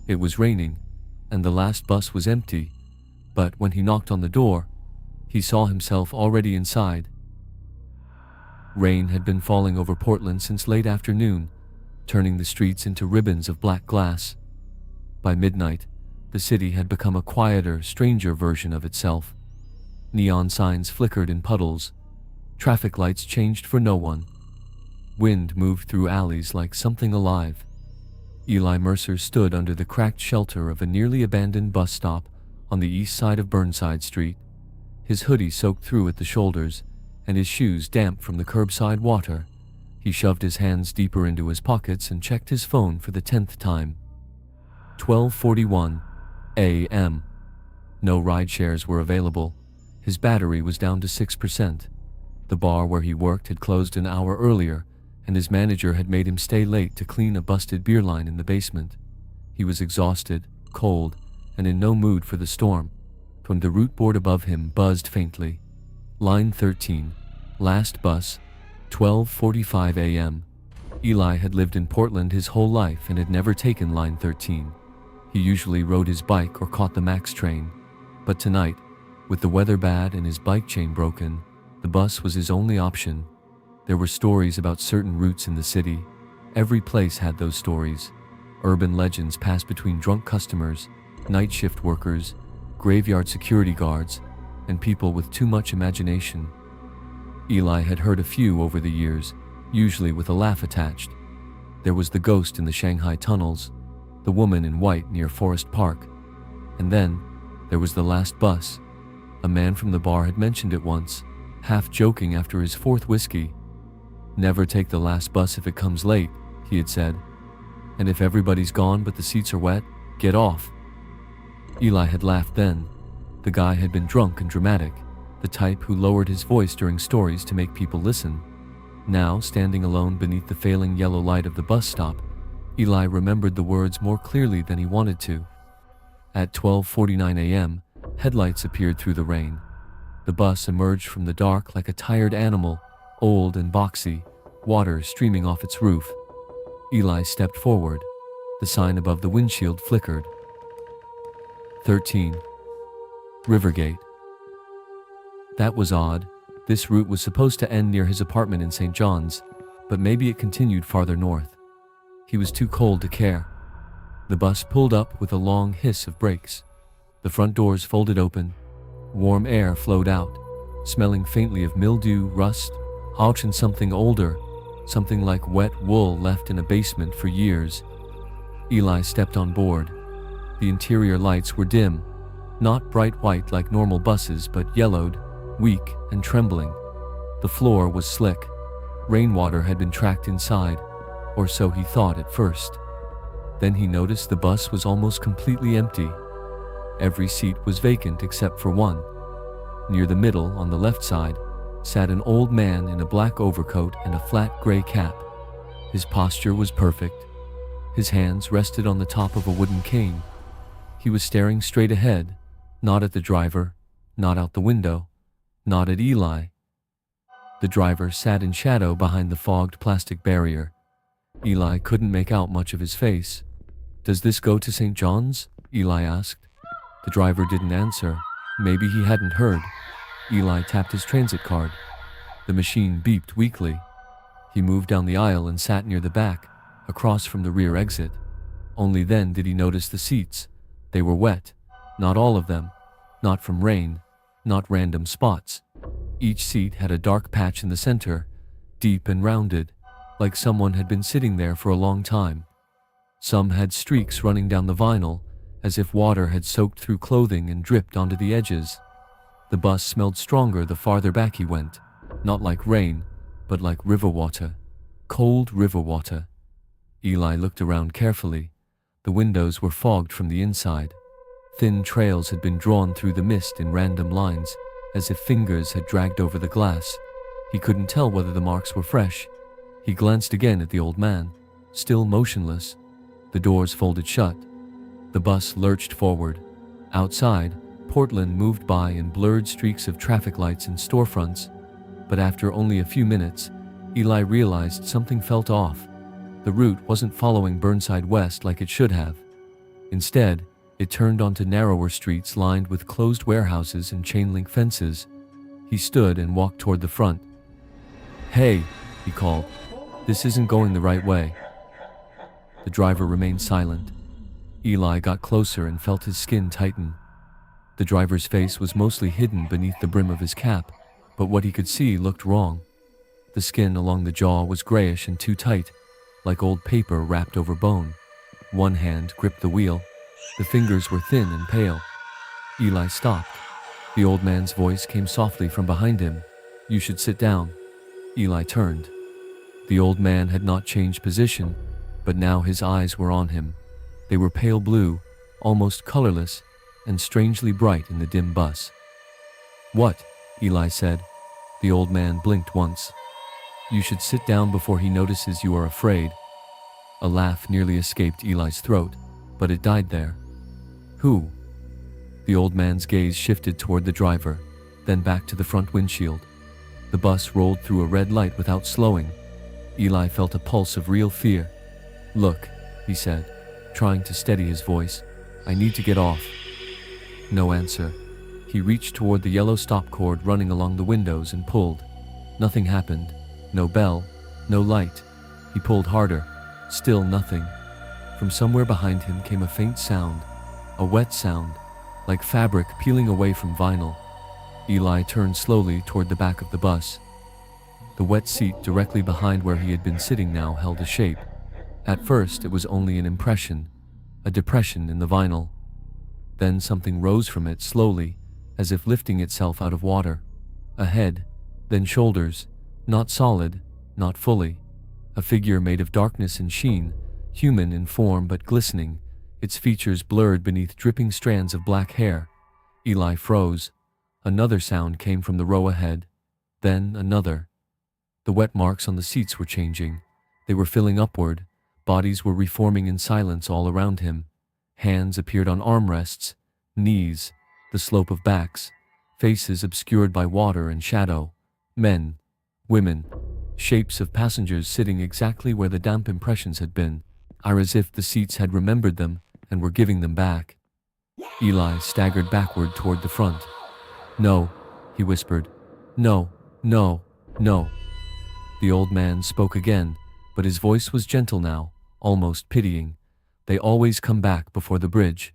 It was raining, and the last bus was empty, but when he knocked on the door, he saw himself already inside. Rain had been falling over Portland since late afternoon, turning the streets into ribbons of black glass. By midnight, the city had become a quieter, stranger version of itself. Neon signs flickered in puddles. Traffic lights changed for no one. Wind moved through alleys like something alive. Eli Mercer stood under the cracked shelter of a nearly abandoned bus stop on the east side of Burnside Street, his hoodie soaked through at the shoulders and his shoes damp from the curbside water. He shoved his hands deeper into his pockets and checked his phone for the 10th time. 12:41 a.m. No ride shares were available. His battery was down to 6%. The bar where he worked had closed an hour earlier, and his manager had made him stay late to clean a busted beer line in the basement. He was exhausted, cold, and in no mood for the storm. From the route board above him buzzed faintly. Line 13, last bus, 12:45 a.m. Eli had lived in Portland his whole life and had never taken Line 13. He usually rode his bike or caught the MAX train. But tonight, with the weather bad and his bike chain broken, the bus was his only option. There were stories about certain routes in the city. Every place had those stories. Urban legends passed between drunk customers, night shift workers, graveyard security guards, and people with too much imagination. Eli had heard a few over the years, usually with a laugh attached. There was the ghost in the Shanghai tunnels, the woman in white near Forest Park, and then there was the last bus. A man from the bar had mentioned it once, half joking after his fourth whiskey. "Never take the last bus if it comes late," he had said. "And if everybody's gone but the seats are wet, get off." Eli had laughed then. The guy had been drunk and dramatic, the type who lowered his voice during stories to make people listen. Now, standing alone beneath the failing yellow light of the bus stop, Eli remembered the words more clearly than he wanted to. At 12:49 a.m., headlights appeared through the rain. The bus emerged from the dark like a tired animal, old and boxy, water streaming off its roof. Eli stepped forward. The sign above the windshield flickered. 13. Rivergate. That was odd. This route was supposed to end near his apartment in St. John's, but maybe it continued farther north. He was too cold to care. The bus pulled up with a long hiss of brakes. The front doors folded open. Warm air flowed out, smelling faintly of mildew, rust, ouch, and something older, something like wet wool left in a basement for years. Eli stepped on board. The interior lights were dim, not bright white like normal buses, but yellowed, weak, and trembling. The floor was slick. Rainwater had been tracked inside, or so he thought at first. Then he noticed the bus was almost completely empty. Every seat was vacant except for one. Near the middle, on the left side, sat an old man in a black overcoat and a flat gray cap. His posture was perfect. His hands rested on the top of a wooden cane. He was staring straight ahead, not at the driver, not out the window, not at Eli. The driver sat in shadow behind the fogged plastic barrier. Eli couldn't make out much of his face. "Does this go to St. John's?" Eli asked. The driver didn't answer. Maybe he hadn't heard. Eli tapped his transit card. The machine beeped weakly. He moved down the aisle and sat near the back, across from the rear exit. Only then did he notice the seats. They were wet. Not all of them. Not from rain. Not random spots. Each seat had a dark patch in the center, deep and rounded, like someone had been sitting there for a long time. Some had streaks running down the vinyl, as if water had soaked through clothing and dripped onto the edges. The bus smelled stronger the farther back he went, not like rain, but like river water. Cold river water. Eli looked around carefully. The windows were fogged from the inside. Thin trails had been drawn through the mist in random lines, as if fingers had dragged over the glass. He couldn't tell whether the marks were fresh. He glanced again at the old man, still motionless. The doors folded shut. The bus lurched forward. Outside, Portland moved by in blurred streaks of traffic lights and storefronts. But after only a few minutes, Eli realized something felt off. The route wasn't following Burnside West like it should have. Instead, it turned onto narrower streets lined with closed warehouses and chain-link fences. He stood and walked toward the front. "Hey," he called. "This isn't going the right way." The driver remained silent. Eli got closer and felt his skin tighten. The driver's face was mostly hidden beneath the brim of his cap, but what he could see looked wrong. The skin along the jaw was grayish and too tight, like old paper wrapped over bone. One hand gripped the wheel. The fingers were thin and pale. Eli stopped. The old man's voice came softly from behind him. "You should sit down." Eli turned. The old man had not changed position, but now his eyes were on him. They were pale blue, almost colorless, and strangely bright in the dim bus. "What?" Eli said. The old man blinked once. "You should sit down before he notices you are afraid." A laugh nearly escaped Eli's throat, but it died there. "Who?" The old man's gaze shifted toward the driver, then back to the front windshield. The bus rolled through a red light without slowing. Eli felt a pulse of real fear. "Look," he said, trying to steady his voice. "I need to get off." No answer. He reached toward the yellow stop cord running along the windows and pulled. Nothing happened. No bell, no light. He pulled harder. Still nothing. From somewhere behind him came a faint sound, a wet sound, like fabric peeling away from vinyl. Eli turned slowly toward the back of the bus. The wet seat directly behind where he had been sitting now held a shape. At first, it was only an impression, a depression in the vinyl. Then something rose from it slowly, as if lifting itself out of water. A head, then shoulders, not solid, not fully. A figure made of darkness and sheen, human in form but glistening, its features blurred beneath dripping strands of black hair. Eli froze. Another sound came from the row ahead. Then another. The wet marks on the seats were changing. They were filling upward. Bodies were reforming in silence all around him. Hands appeared on armrests, knees, the slope of backs, faces obscured by water and shadow. Men, women, shapes of passengers sitting exactly where the damp impressions had been, as if the seats had remembered them and were giving them back. Eli staggered backward toward the front. "No," he whispered. "No, no, no." The old man spoke again, but his voice was gentle now, almost pitying. "They always come back before the bridge."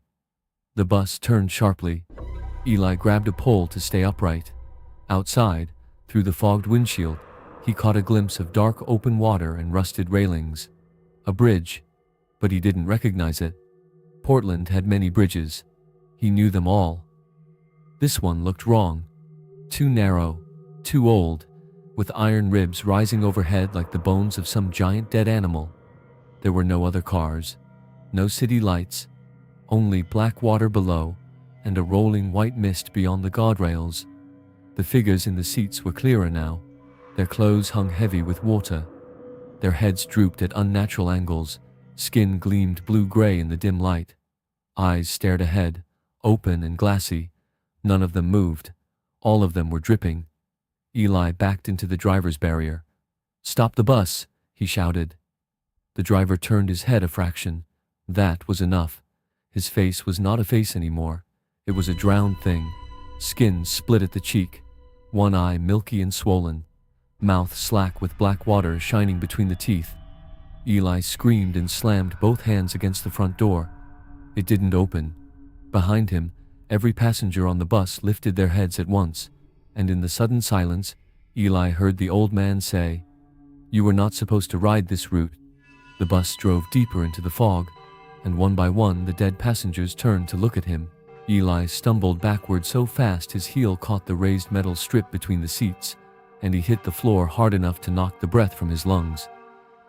The bus turned sharply. Eli grabbed a pole to stay upright. Outside, through the fogged windshield, he caught a glimpse of dark open water and rusted railings. A bridge, but he didn't recognize it. Portland had many bridges. He knew them all. This one looked wrong. Too narrow, too old, with iron ribs rising overhead like the bones of some giant dead animal. There were no other cars, no city lights, only black water below and a rolling white mist beyond the guardrails. The figures in the seats were clearer now. Their clothes hung heavy with water. Their heads drooped at unnatural angles. Skin gleamed blue-gray in the dim light. Eyes stared ahead, open and glassy. None of them moved. All of them were dripping. Eli backed into the driver's barrier. "Stop the bus," he shouted. The driver turned his head a fraction. That was enough. His face was not a face anymore. It was a drowned thing. Skin split at the cheek. One eye milky and swollen. Mouth slack with black water shining between the teeth. Eli screamed and slammed both hands against the front door. It didn't open. Behind him, every passenger on the bus lifted their heads at once, and in the sudden silence, Eli heard the old man say, "You were not supposed to ride this route." The bus drove deeper into the fog, and one by one the dead passengers turned to look at him. Eli stumbled backward so fast his heel caught the raised metal strip between the seats, and he hit the floor hard enough to knock the breath from his lungs.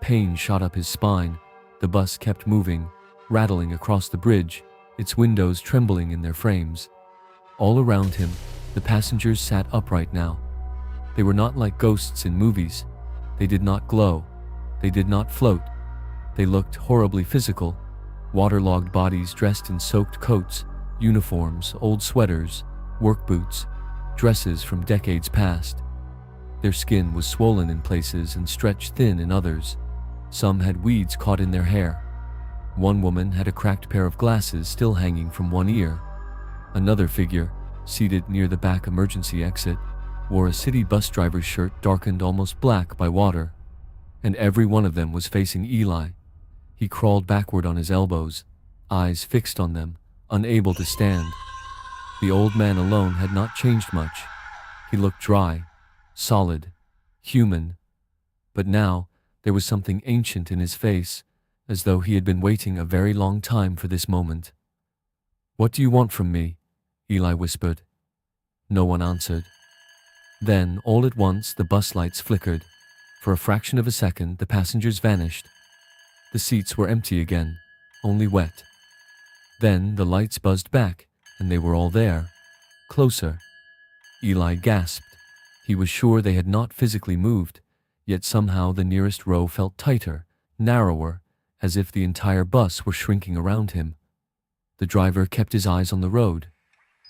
Pain shot up his spine. The bus kept moving, rattling across the bridge, its windows trembling in their frames. All around him, the passengers sat upright now. They were not like ghosts in movies. They did not glow. They did not float. They looked horribly physical, waterlogged bodies dressed in soaked coats, uniforms, old sweaters, work boots, dresses from decades past. Their skin was swollen in places and stretched thin in others. Some had weeds caught in their hair. One woman had a cracked pair of glasses still hanging from one ear. Another figure, seated near the back emergency exit, wore a city bus driver's shirt darkened almost black by water. And every one of them was facing Eli. He crawled backward on his elbows, eyes fixed on them, unable to stand. The old man alone had not changed much. He looked dry, solid, human. But now there was something ancient in his face, as though he had been waiting a very long time for this moment. "What do you want from me?" Eli whispered. No one answered. Then, all at once, the bus lights flickered. For a fraction of a second, the passengers vanished. The seats were empty again, only wet. Then the lights buzzed back, and they were all there, closer. Eli gasped. He was sure they had not physically moved, yet somehow the nearest row felt tighter, narrower, as if the entire bus were shrinking around him. The driver kept his eyes on the road,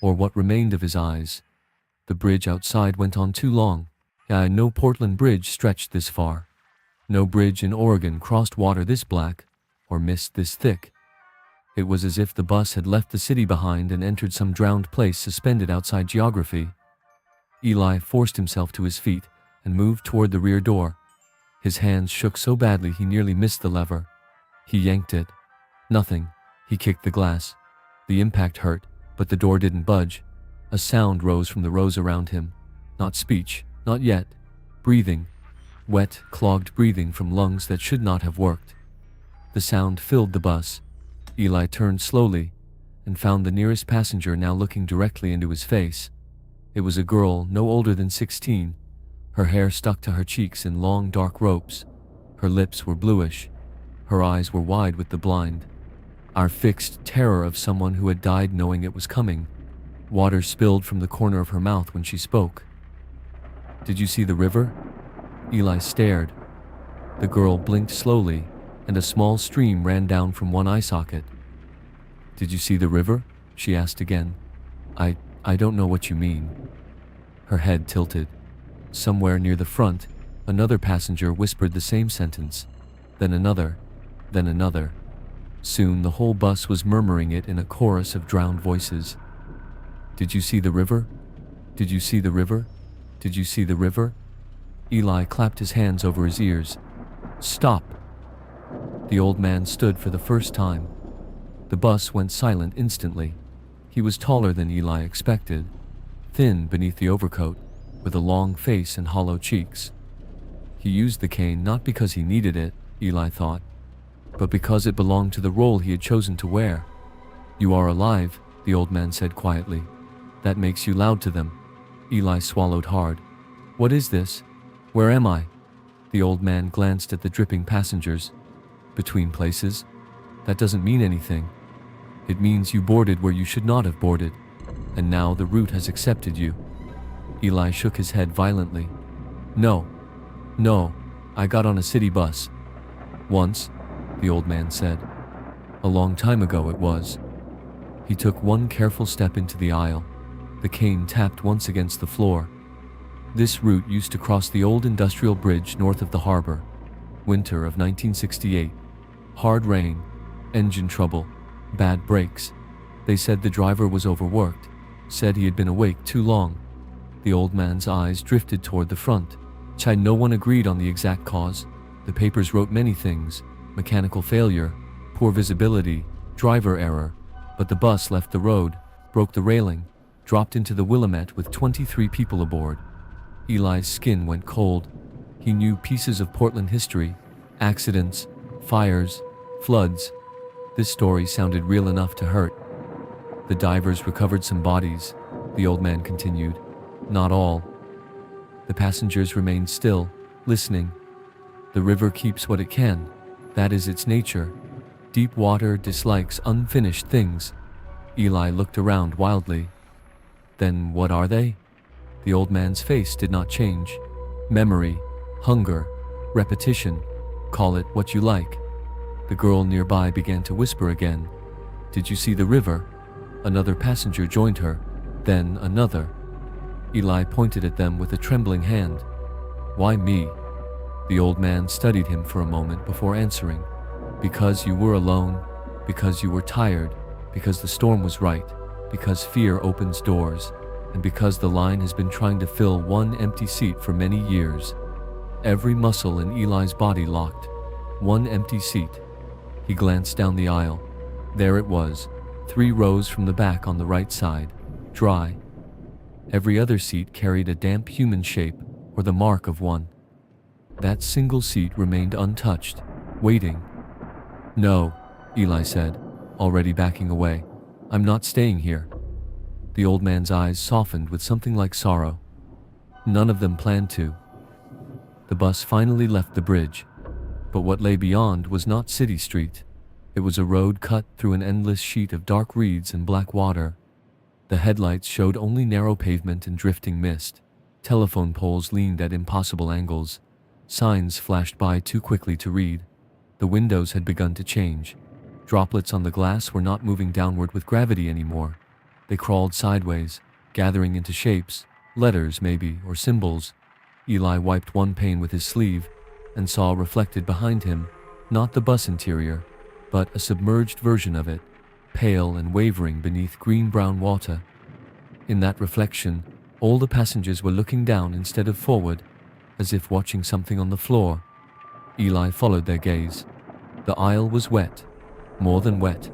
or what remained of his eyes. The bridge outside went on too long. No Portland bridge stretched this far. No bridge in Oregon crossed water this black, or mist this thick. It was as if the bus had left the city behind and entered some drowned place suspended outside geography. Eli forced himself to his feet and moved toward the rear door. His hands shook so badly he nearly missed the lever. He yanked it. Nothing. He kicked the glass. The impact hurt, but the door didn't budge. A sound rose from the rows around him. Not speech, not yet. Breathing. Wet, clogged breathing from lungs that should not have worked. The sound filled the bus. Eli turned slowly and found the nearest passenger now looking directly into his face. It was a girl no older than 16. Her hair stuck to her cheeks in long dark ropes. Her lips were bluish. Her eyes were wide with the blind. Our fixed terror of someone who had died knowing it was coming. Water spilled from the corner of her mouth when she spoke. "Did you see the river?" Eli stared. The girl blinked slowly, and a small stream ran down from one eye socket. "Did you see the river?" she asked again. I don't know what you mean." Her head tilted. Somewhere near the front, another passenger whispered the same sentence, then another, then another. Soon the whole bus was murmuring it in a chorus of drowned voices. "Did you see the river? Did you see the river? Did you see the river?" Eli clapped his hands over his ears. "Stop!" The old man stood for the first time. The bus went silent instantly. He was taller than Eli expected, thin beneath the overcoat, with a long face and hollow cheeks. He used the cane not because he needed it, Eli thought, but because it belonged to the role he had chosen to wear. "You are alive," the old man said quietly. "That makes you loud to them." Eli swallowed hard. "What is this? Where am I?" The old man glanced at the dripping passengers. "Between places? That doesn't mean anything. It means you boarded where you should not have boarded, and now the route has accepted you." Eli shook his head violently. No, I got on a city bus. "Once," the old man said. "A long time ago it was." He took one careful step into the aisle. The cane tapped once against the floor. This route used to cross the old industrial bridge north of the harbor. Winter of 1968. Hard rain, engine trouble, bad brakes. They said the driver was overworked, said he had been awake too long. The old man's eyes drifted toward the front. No one agreed on the exact cause. The papers wrote many things: mechanical failure, poor visibility, driver error. But the bus left the road, broke the railing, dropped into the Willamette with 23 people aboard. Eli's skin went cold. He knew pieces of Portland history, accidents, fires, floods. This story sounded real enough to hurt. "The divers recovered some bodies," the old man continued. "Not all." The passengers remained still, listening. "The river keeps what it can. That is its nature. Deep water dislikes unfinished things." Eli looked around wildly. "Then what are they?" The old man's face did not change. "Memory, hunger, repetition. Call it what you like." The girl nearby began to whisper again. "Did you see the river?" Another passenger joined her, then another. Eli pointed at them with a trembling hand. "Why me?" The old man studied him for a moment before answering. "Because you were alone, Because you were tired, because the storm was right, because fear opens doors, and because the line has been trying to fill one empty seat for many years. Every muscle in Eli's body locked. One empty seat. He glanced down the aisle. There it was, 3 rows from the back on the right side, dry. Every other seat carried a damp human shape or the mark of one. That single seat remained untouched, waiting. "No," Eli said, already backing away. "I'm not staying here." The old man's eyes softened with something like sorrow. None of them planned to. The bus finally left the bridge, but what lay beyond was not City Street. It was a road cut through an endless sheet of dark reeds and black water. The headlights showed only narrow pavement and drifting mist. Telephone poles leaned at impossible angles. Signs flashed by too quickly to read. The windows had begun to change. Droplets on the glass were not moving downward with gravity anymore. They crawled sideways, gathering into shapes, letters maybe, or symbols. Eli wiped one pane with his sleeve and saw reflected behind him, not the bus interior, but a submerged version of it, pale and wavering beneath green-brown water. In that reflection, all the passengers were looking down instead of forward, as if watching something on the floor. Eli followed their gaze. The aisle was wet, more than wet.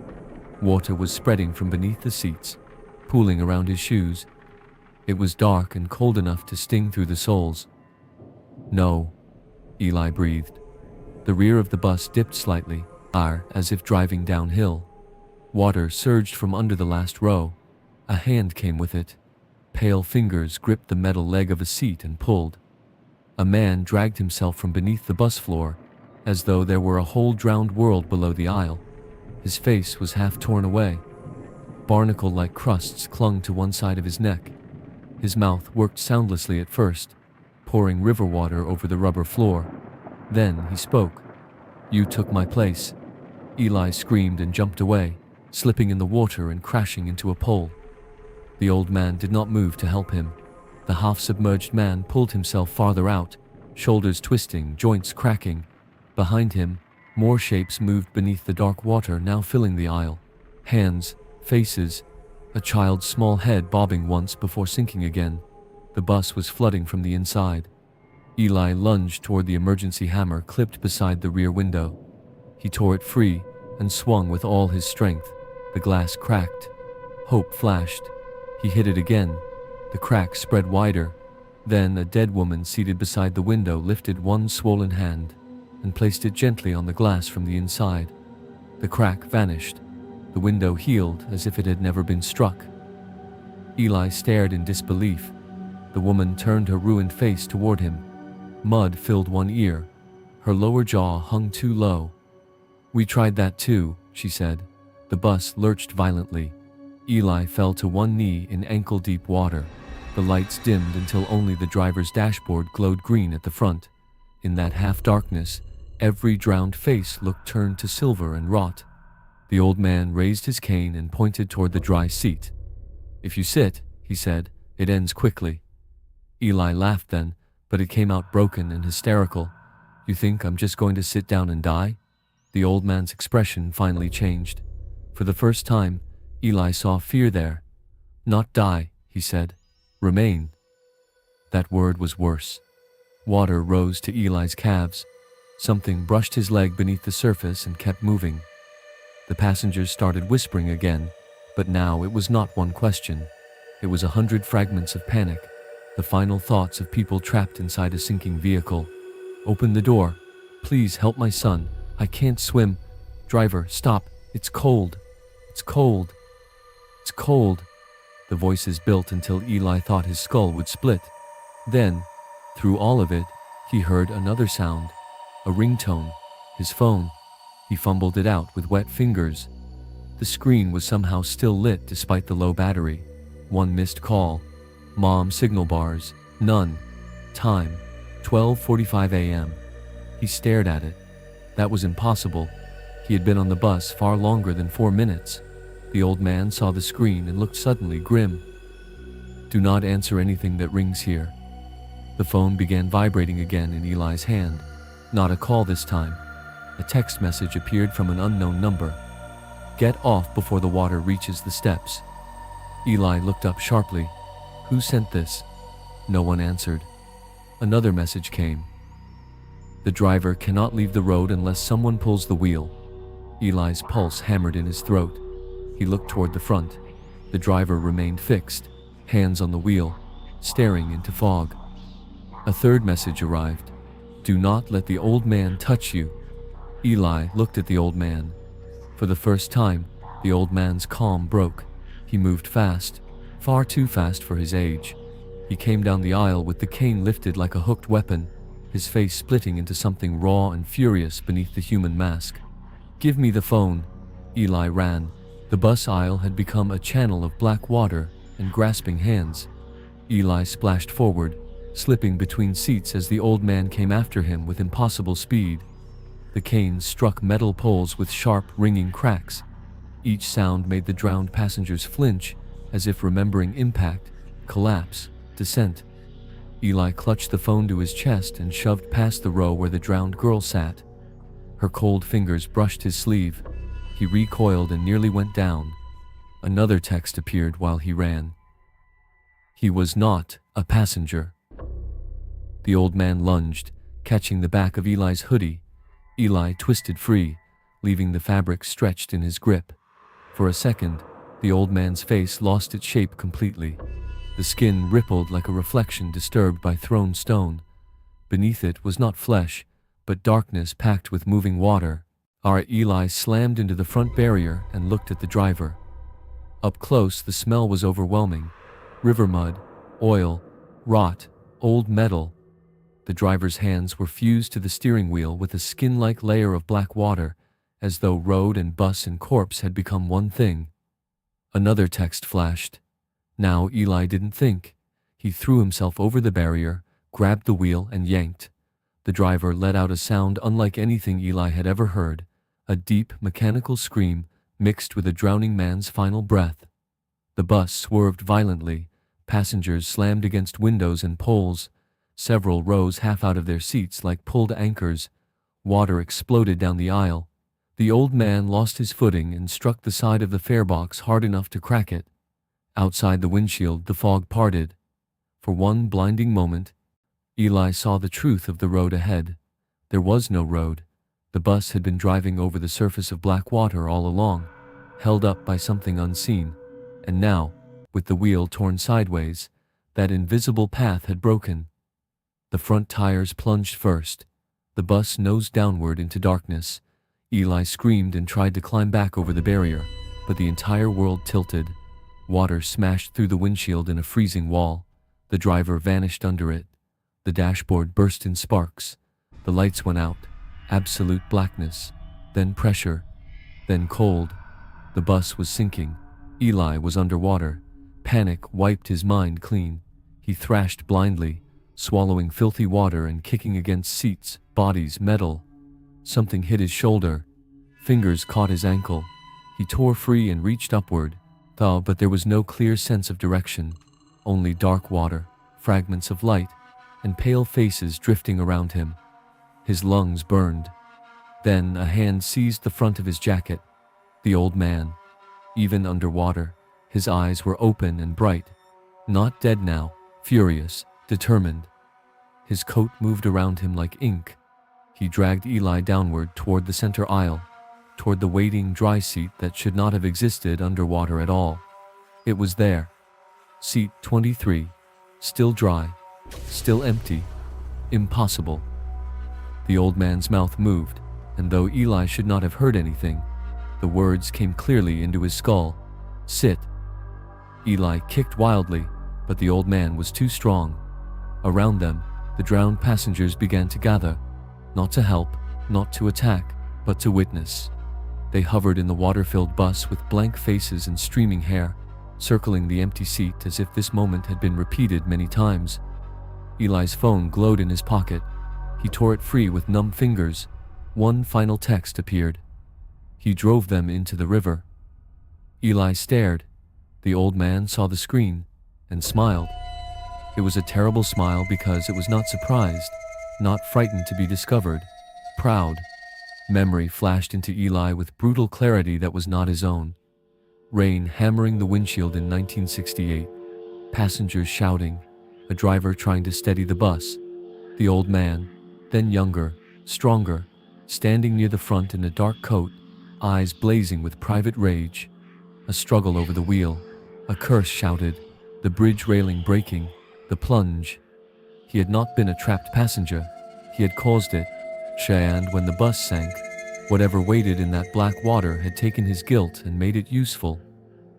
Water was spreading from beneath the seats, pooling around his shoes. It was dark and cold enough to sting through the soles. "No," Eli breathed. The rear of the bus dipped slightly, as if driving downhill. Water surged from under the last row. A hand came with it. Pale fingers gripped the metal leg of a seat and pulled. A man dragged himself from beneath the bus floor, as though there were a whole drowned world below the aisle. His face was half torn away. Barnacle-like crusts clung to one side of his neck. His mouth worked soundlessly at first, pouring river water over the rubber floor. Then he spoke. "You took my place." Eli screamed and jumped away, slipping in the water and crashing into a pole. The old man did not move to help him. The half-submerged man pulled himself farther out, shoulders twisting, joints cracking. Behind him, more shapes moved beneath the dark water now filling the aisle. Hands, faces, a child's small head bobbing once before sinking again. The bus was flooding from the inside. Eli lunged toward the emergency hammer clipped beside the rear window. He tore it free and swung with all his strength. The glass cracked. Hope flashed. He hit it again. The crack spread wider. Then a dead woman seated beside the window lifted one swollen hand and placed it gently on the glass from the inside. The crack vanished. The window healed as if it had never been struck. Eli stared in disbelief. The woman turned her ruined face toward him. Mud filled one ear. Her lower jaw hung too low. "We tried that too," she said. The bus lurched violently. Eli fell to one knee in ankle-deep water. The lights dimmed until only the driver's dashboard glowed green at the front. In that half-darkness, every drowned face looked turned to silver and rot. The old man raised his cane and pointed toward the dry seat. "If you sit," he said, "it ends quickly." Eli laughed then, but it came out broken and hysterical. "You think I'm just going to sit down and die?" The old man's expression finally changed. For the first time, Eli saw fear there. "Not die," he said. "Remain." That word was worse. Water rose to Eli's calves. Something brushed his leg beneath the surface and kept moving. The passengers started whispering again, but now it was not one question. It was 100 fragments of panic, the final thoughts of people trapped inside a sinking vehicle. "Open the door. Please help my son. I can't swim. Driver, stop. It's cold. It's cold. It's cold." The voices built until Eli thought his skull would split. Then, through all of it, he heard another sound, a ringtone, his phone. He fumbled it out with wet fingers. The screen was somehow still lit despite the low battery. One missed call. Mom signal bars. None. Time. 12:45 a.m. He stared at it. That was impossible. He had been on the bus far longer than 4 minutes. The old man saw the screen and looked suddenly grim. "Do not answer anything that rings here." The phone began vibrating again in Eli's hand. Not a call this time. A text message appeared from an unknown number. Get off before the water reaches the steps." Eli looked up sharply. "Who sent this?" No one answered. Another message came. "The driver cannot leave the road unless someone pulls the wheel." Eli's pulse hammered in his throat. He looked toward the front. The driver remained fixed, hands on the wheel, staring into fog. A third message arrived. "Do not let the old man touch you." Eli looked at the old man. For the first time, the old man's calm broke. He moved fast, far too fast for his age. He came down the aisle with the cane lifted like a hooked weapon, his face splitting into something raw and furious beneath the human mask. "Give me the phone." Eli ran. The bus aisle had become a channel of black water and grasping hands. Eli splashed forward, slipping between seats as the old man came after him with impossible speed. The cane struck metal poles with sharp, ringing cracks. Each sound made the drowned passengers flinch, as if remembering impact, collapse, descent. Eli clutched the phone to his chest and shoved past the row where the drowned girl sat. Her cold fingers brushed his sleeve. He recoiled and nearly went down. Another text appeared while he ran. He was not a passenger. The old man lunged, catching the back of Eli's hoodie. Eli twisted free, leaving the fabric stretched in his grip. For a second, the old man's face lost its shape completely. The skin rippled like a reflection disturbed by thrown stone. Beneath it was not flesh, but darkness packed with moving water. Eli slammed into the front barrier and looked at the driver. Up close, the smell was overwhelming. River mud, oil, rot, old metal. The driver's hands were fused to the steering wheel with a skin-like layer of black water, as though road and bus and corpse had become one thing. Another text flashed. Now Eli didn't think. He threw himself over the barrier, grabbed the wheel, and yanked. The driver let out a sound unlike anything Eli had ever heard, a deep, mechanical scream mixed with a drowning man's final breath. The bus swerved violently. Passengers slammed against windows and poles. Several rose half out of their seats like pulled anchors. Water exploded down the aisle. The old man lost his footing and struck the side of the farebox hard enough to crack it. Outside the windshield, the fog parted. For one blinding moment, Eli saw the truth of the road ahead. There was no road. The bus had been driving over the surface of black water all along, held up by something unseen, and now, with the wheel torn sideways, that invisible path had broken. The front tires plunged first. The bus nosed downward into darkness. Eli screamed and tried to climb back over the barrier, but the entire world tilted. Water smashed through the windshield in a freezing wall. The driver vanished under it. The dashboard burst in sparks. The lights went out. Absolute blackness. Then pressure. Then cold. The bus was sinking. Eli was underwater. Panic wiped his mind clean. He thrashed blindly, swallowing filthy water and kicking against seats, bodies, metal. Something hit his shoulder. Fingers caught his ankle. He tore free and reached upward. But there was no clear sense of direction. Only dark water, fragments of light, and pale faces drifting around him. His lungs burned. Then a hand seized the front of his jacket. The old man. Even underwater, his eyes were open and bright. Not dead now, furious, determined. His coat moved around him like ink. He dragged Eli downward toward the center aisle, toward the waiting dry seat that should not have existed underwater at all. It was there. Seat 23. Still dry. Still empty. Impossible. The old man's mouth moved, and though Eli should not have heard anything, the words came clearly into his skull. Sit. Eli kicked wildly, but the old man was too strong. Around them, the drowned passengers began to gather, not to help, not to attack, but to witness. They hovered in the water-filled bus with blank faces and streaming hair, circling the empty seat as if this moment had been repeated many times. Eli's phone glowed in his pocket. He tore it free with numb fingers. One final text appeared. He drove them into the river. Eli stared. The old man saw the screen and smiled. It was a terrible smile because it was not surprised, not frightened to be discovered, proud. Memory flashed into Eli with brutal clarity that was not his own. Rain hammering the windshield in 1968, passengers shouting, a driver trying to steady the bus. The old man, then younger, stronger, standing near the front in a dark coat, eyes blazing with private rage. A struggle over the wheel, a curse shouted, the bridge railing breaking, the plunge. He had not been a trapped passenger, he had caused it. And when the bus sank, whatever waited in that black water had taken his guilt and made it useful.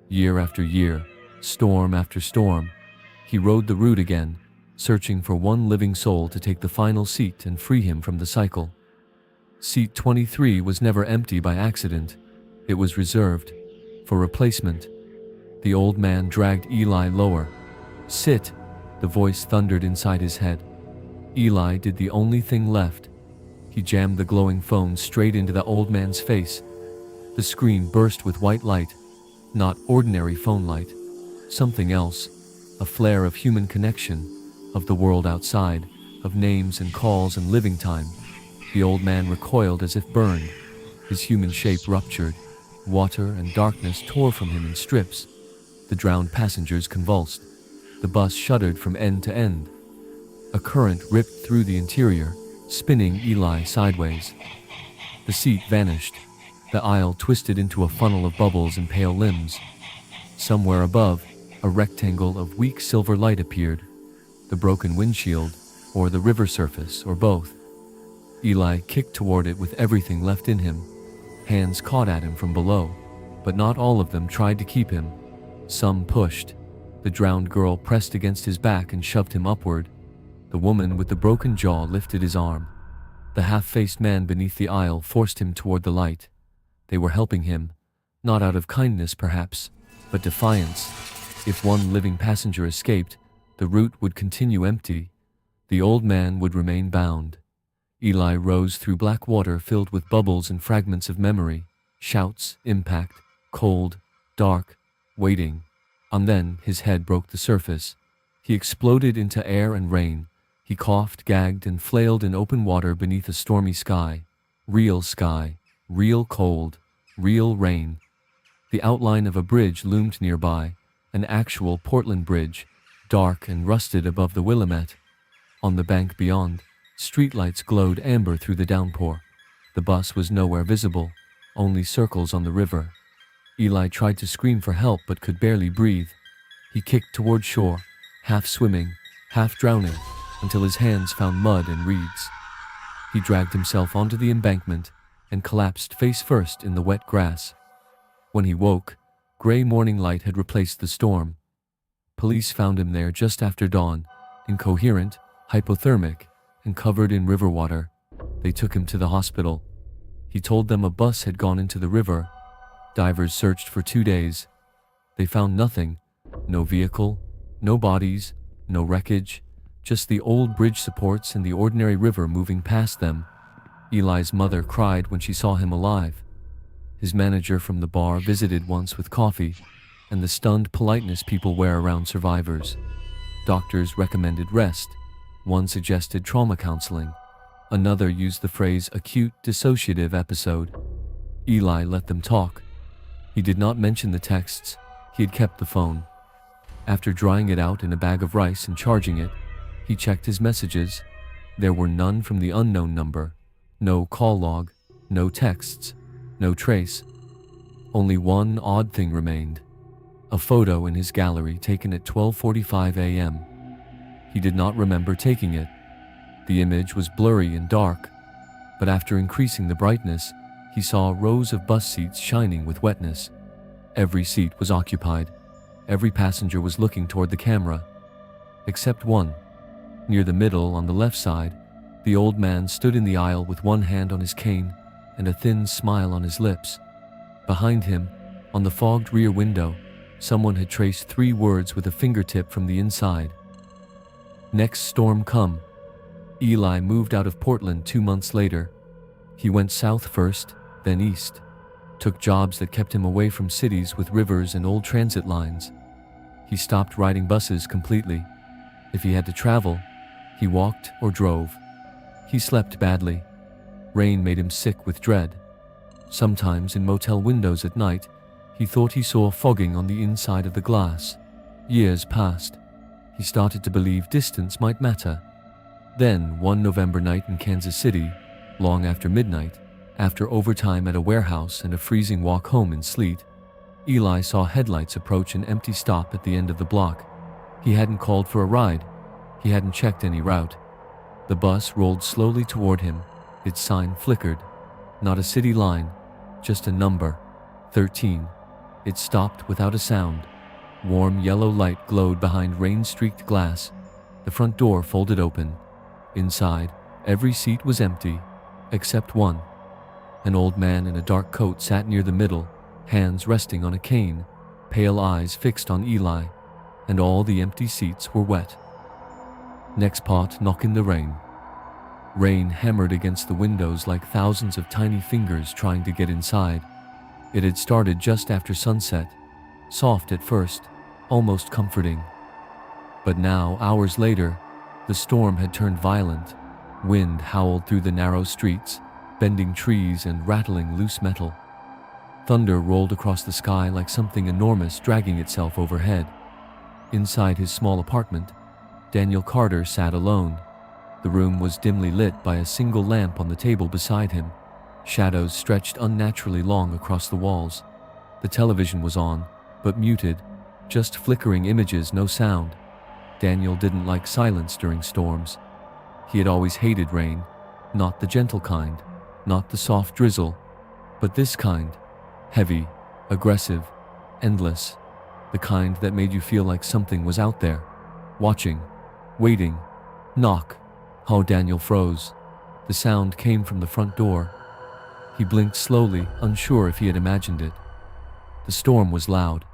Year after year, storm after storm, he rode the route again, searching for one living soul to take the final seat and free him from the cycle. Seat 23 was never empty by accident. It was reserved for replacement. The old man dragged Eli lower. "Sit," the voice thundered inside his head. Eli did the only thing left. He jammed the glowing phone straight into the old man's face. The screen burst with white light, not ordinary phone light, something else, a flare of human connection, of the world outside, of names and calls and living time. The old man recoiled as if burned. His human shape ruptured. Water and darkness tore from him in strips. The drowned passengers convulsed. The bus shuddered from end to end. A current ripped through the interior, spinning Eli sideways. The seat vanished. The aisle twisted into a funnel of bubbles and pale limbs. Somewhere above, a rectangle of weak silver light appeared. The broken windshield, or the river surface, or both. Eli kicked toward it with everything left in him. Hands caught at him from below, but not all of them tried to keep him. Some pushed. The drowned girl pressed against his back and shoved him upward. The woman with the broken jaw lifted his arm. The half-faced man beneath the aisle forced him toward the light. They were helping him, not out of kindness perhaps, but defiance. If one living passenger escaped, the route would continue empty. The old man would remain bound. Eli rose through black water filled with bubbles and fragments of memory, shouts, impact, cold, dark, waiting. And then his head broke the surface. He exploded into air and rain. He coughed, gagged, and flailed in open water beneath a stormy sky. Real sky, real cold, real rain. The outline of a bridge loomed nearby, an actual Portland bridge, dark and rusted above the Willamette. On the bank beyond, streetlights glowed amber through the downpour. The bus was nowhere visible, only circles on the river. Eli tried to scream for help but could barely breathe. He kicked toward shore, half swimming, half drowning, until his hands found mud and reeds. He dragged himself onto the embankment and collapsed face first in the wet grass. When he woke, gray morning light had replaced the storm. Police found him there just after dawn, incoherent, hypothermic, and covered in river water. They took him to the hospital. He told them a bus had gone into the river. Divers searched for 2 days. They found nothing, no vehicle, no bodies, no wreckage, just the old bridge supports and the ordinary river moving past them. Eli's mother cried when she saw him alive. His manager from the bar visited once with coffee, and the stunned politeness people wear around survivors. Doctors recommended rest. One suggested trauma counseling. Another used the phrase acute dissociative episode. Eli let them talk. He did not mention the texts. He had kept the phone. After drying it out in a bag of rice and charging it, he checked his messages. There were none from the unknown number. No call log, no texts, no trace. Only one odd thing remained. A photo in his gallery taken at 12:45 a.m. He did not remember taking it. The image was blurry and dark, but after increasing the brightness, he saw rows of bus seats shining with wetness. Every seat was occupied. Every passenger was looking toward the camera, except one. Near the middle, on the left side, the old man stood in the aisle with one hand on his cane and a thin smile on his lips. Behind him, on the fogged rear window, someone had traced 3 words with a fingertip from the inside. Next storm come. Eli moved out of Portland 2 months later. He went south first, then east. Took jobs that kept him away from cities with rivers and old transit lines. He stopped riding buses completely. If he had to travel, he walked or drove. He slept badly. Rain made him sick with dread. Sometimes in motel windows at night, he thought he saw fogging on the inside of the glass. Years passed. He started to believe distance might matter. Then, one November night in Kansas City, long after midnight, after overtime at a warehouse and a freezing walk home in sleet, Eli saw headlights approach an empty stop at the end of the block. He hadn't called for a ride. He hadn't checked any route. The bus rolled slowly toward him. Its sign flickered. Not a city line, just a number, 13. It stopped without a sound. Warm yellow light glowed behind rain-streaked glass. The front door folded open. Inside, every seat was empty, except one. An old man in a dark coat sat near the middle, hands resting on a cane, pale eyes fixed on Eli, and all the empty seats were wet. Next pot, knock in the rain. Rain hammered against the windows like thousands of tiny fingers trying to get inside. It had started just after sunset, soft at first, almost comforting. But now, hours later, the storm had turned violent. Wind howled through the narrow streets, bending trees and rattling loose metal. Thunder rolled across the sky like something enormous dragging itself overhead. Inside his small apartment, Daniel Carter sat alone. The room was dimly lit by a single lamp on the table beside him. Shadows stretched unnaturally long across the walls. The television was on, but muted, just flickering images, no sound. Daniel didn't like silence during storms. He had always hated rain, not the gentle kind, not the soft drizzle, but this kind, heavy, aggressive, endless, the kind that made you feel like something was out there, watching, waiting. Knock. Oh, Daniel froze. The sound came from the front door. He blinked slowly, unsure if he had imagined it. The storm was loud.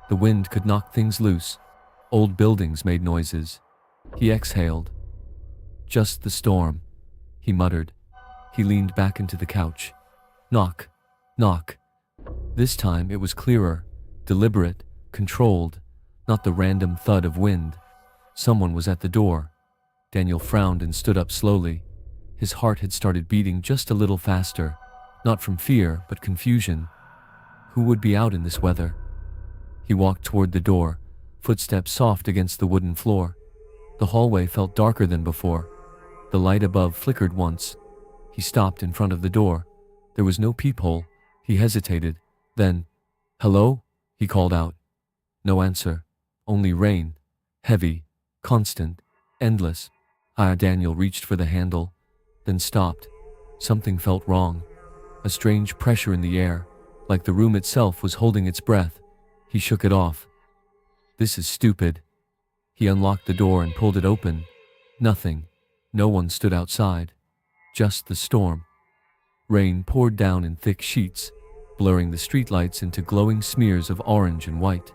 The wind could knock things loose. Old buildings made noises. He exhaled. Just the storm, he muttered. He leaned back into the couch. Knock, knock. This time it was clearer, deliberate, controlled, not the random thud of wind. Someone was at the door. Daniel frowned and stood up slowly. His heart had started beating just a little faster, not from fear, but confusion. Who would be out in this weather? He walked toward the door, footsteps soft against the wooden floor. The hallway felt darker than before. The light above flickered once. He stopped in front of the door. There was no peephole. He hesitated. Then, "Hello?" he called out. No answer. Only rain. Heavy, constant, endless. Daniel reached for the handle, then stopped. Something felt wrong. A strange pressure in the air, like the room itself was holding its breath. He shook it off. This is stupid. He unlocked the door and pulled it open. Nothing. No one stood outside. Just the storm. Rain poured down in thick sheets, blurring the streetlights into glowing smears of orange and white.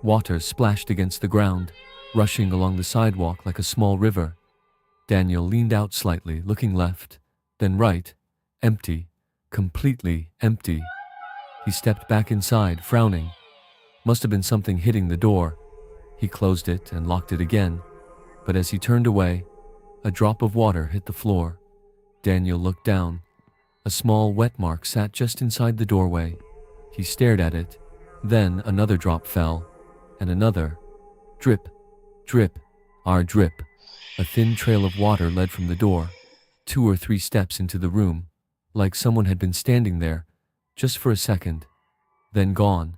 Water splashed against the ground, rushing along the sidewalk like a small river. Daniel leaned out slightly, looking left, then right. Empty. Completely empty. He stepped back inside, frowning. Must have been something hitting the door. He closed it and locked it again. But as he turned away, a drop of water hit the floor. Daniel looked down. A small wet mark sat just inside the doorway. He stared at it. Then another drop fell, and another. Drip, drip, drip. A thin trail of water led from the door, 2 or 3 steps into the room, like someone had been standing there, just for a second, then gone.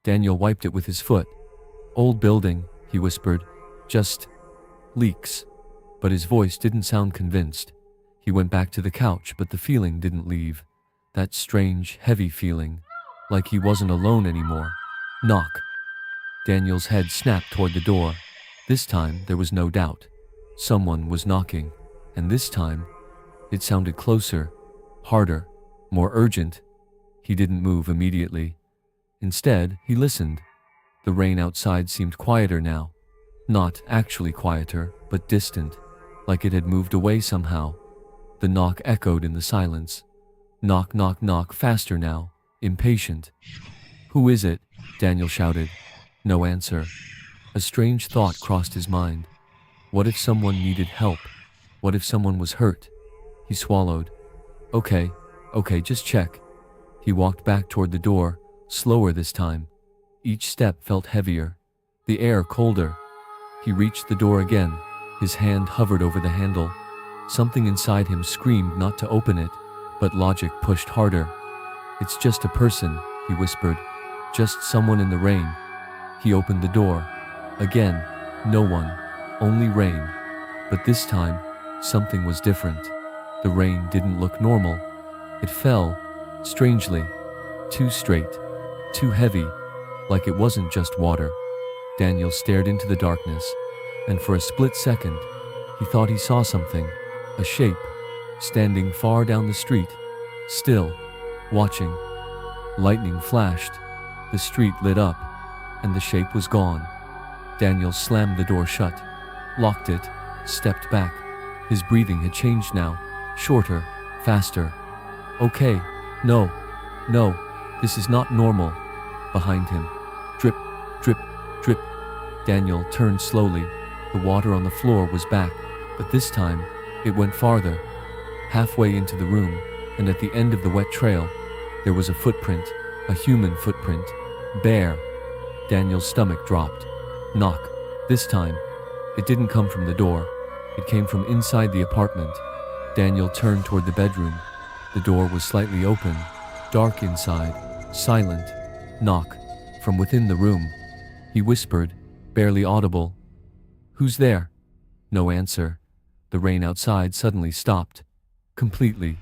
Daniel wiped it with his foot. Old building, he whispered, just leaks. But his voice didn't sound convinced. He went back to the couch, but the feeling didn't leave. That strange, heavy feeling, like he wasn't alone anymore. Knock. Daniel's head snapped toward the door. This time, there was no doubt. Someone was knocking, and this time, it sounded closer, harder, more urgent. He didn't move immediately. Instead, he listened. The rain outside seemed quieter now. Not actually quieter, but distant, like it had moved away somehow. The knock echoed in the silence. Knock, knock, knock, faster now, impatient. "Who is it?" Daniel shouted. No answer. A strange thought crossed his mind. What if someone needed help? What if someone was hurt? He swallowed. Okay, just check. He walked back toward the door, slower this time. Each step felt heavier, the air colder. He reached the door again. His hand hovered over the handle. Something inside him screamed not to open it, but logic pushed harder. It's just a person, he whispered. Just someone in the rain. He opened the door. Again, no one, only rain. But this time, something was different. The rain didn't look normal. It fell, strangely, too straight, too heavy, like it wasn't just water. Daniel stared into the darkness, and for a split second, he thought he saw something, a shape, standing far down the street, still, watching. Lightning flashed, the street lit up, and the shape was gone. Daniel slammed the door shut, locked it, stepped back. His breathing had changed now, shorter, faster. Okay, no, this is not normal. Behind him, drip, drip, drip. Daniel turned slowly. The water on the floor was back, but this time, it went farther. Halfway into the room, and at the end of the wet trail, there was a footprint, a human footprint, bare. Daniel's stomach dropped. Knock. This time, it didn't come from the door. It came from inside the apartment. Daniel turned toward the bedroom. The door was slightly open, dark inside, silent. Knock. From within the room. He whispered, barely audible. Who's there? No answer. The rain outside suddenly stopped. Completely.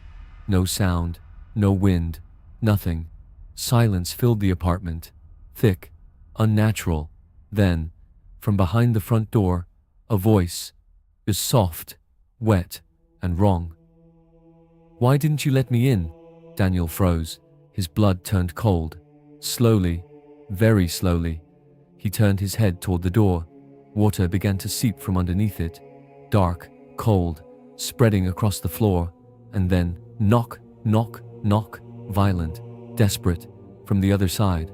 No sound, no wind, nothing. Silence filled the apartment. Thick, unnatural. Then, from behind the front door, a voice. Is soft, wet, and wrong. Why didn't you let me in? Daniel froze. His blood turned cold. Slowly, very slowly, he turned his head toward the door. Water began to seep from underneath it. Dark, cold, spreading across the floor. And then, knock, knock, knock, violent, desperate, from the other side.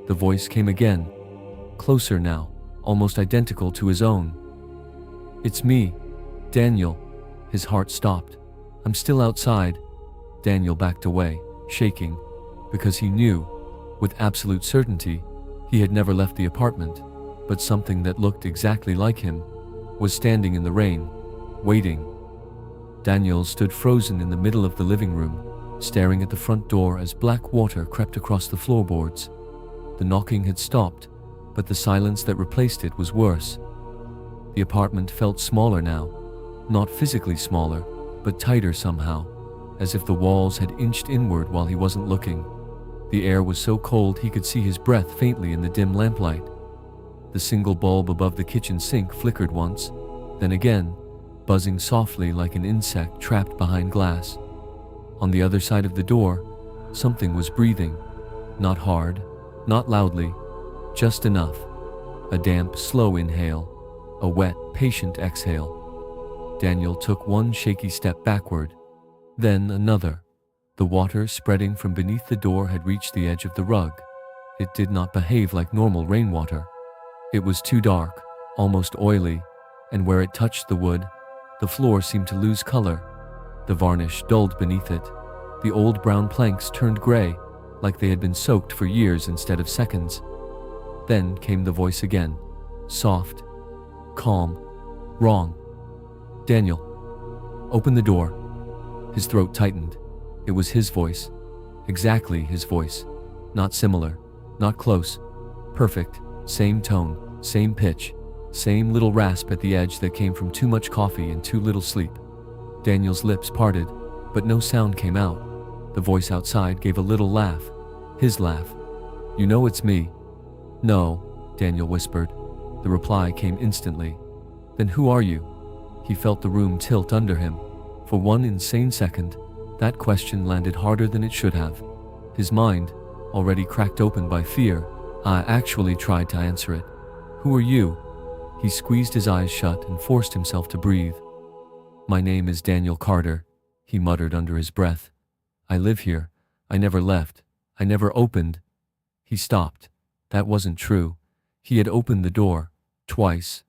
The voice came again. Closer now, almost identical to his own. It's me, Daniel. His heart stopped. I'm still outside. Daniel backed away, shaking, because he knew, with absolute certainty, he had never left the apartment, but something that looked exactly like him was standing in the rain, waiting. Daniel stood frozen in the middle of the living room, staring at the front door as black water crept across the floorboards. The knocking had stopped, but the silence that replaced it was worse. The apartment felt smaller now, not physically smaller, but tighter somehow, as if the walls had inched inward while he wasn't looking. The air was so cold he could see his breath faintly in the dim lamplight. The single bulb above the kitchen sink flickered once, then again, buzzing softly like an insect trapped behind glass. On the other side of the door, something was breathing, not hard, not loudly, just enough. A damp, slow inhale, a wet, patient exhale. Daniel took one shaky step backward, then another. The water spreading from beneath the door had reached the edge of the rug. It did not behave like normal rainwater. It was too dark, almost oily, and where it touched the wood, the floor seemed to lose color. The varnish dulled beneath it. The old brown planks turned gray, like they had been soaked for years instead of seconds. Then came the voice again, soft, calm, wrong. Daniel, open the door. His throat tightened. It was his voice. Exactly his voice. Not similar, not close. Perfect, same tone, same pitch, same little rasp at the edge that came from too much coffee and too little sleep. Daniel's lips parted, but no sound came out. The voice outside gave a little laugh. His laugh. You know it's me. No, Daniel whispered. The reply came instantly. Then who are you? He felt the room tilt under him. For one insane second, that question landed harder than it should have. His mind, already cracked open by fear, actually tried to answer it. Who are you? He squeezed his eyes shut and forced himself to breathe. My name is Daniel Carter, he muttered under his breath. I live here. I never left. I never opened. He stopped. That wasn't true. He had opened the door, twice,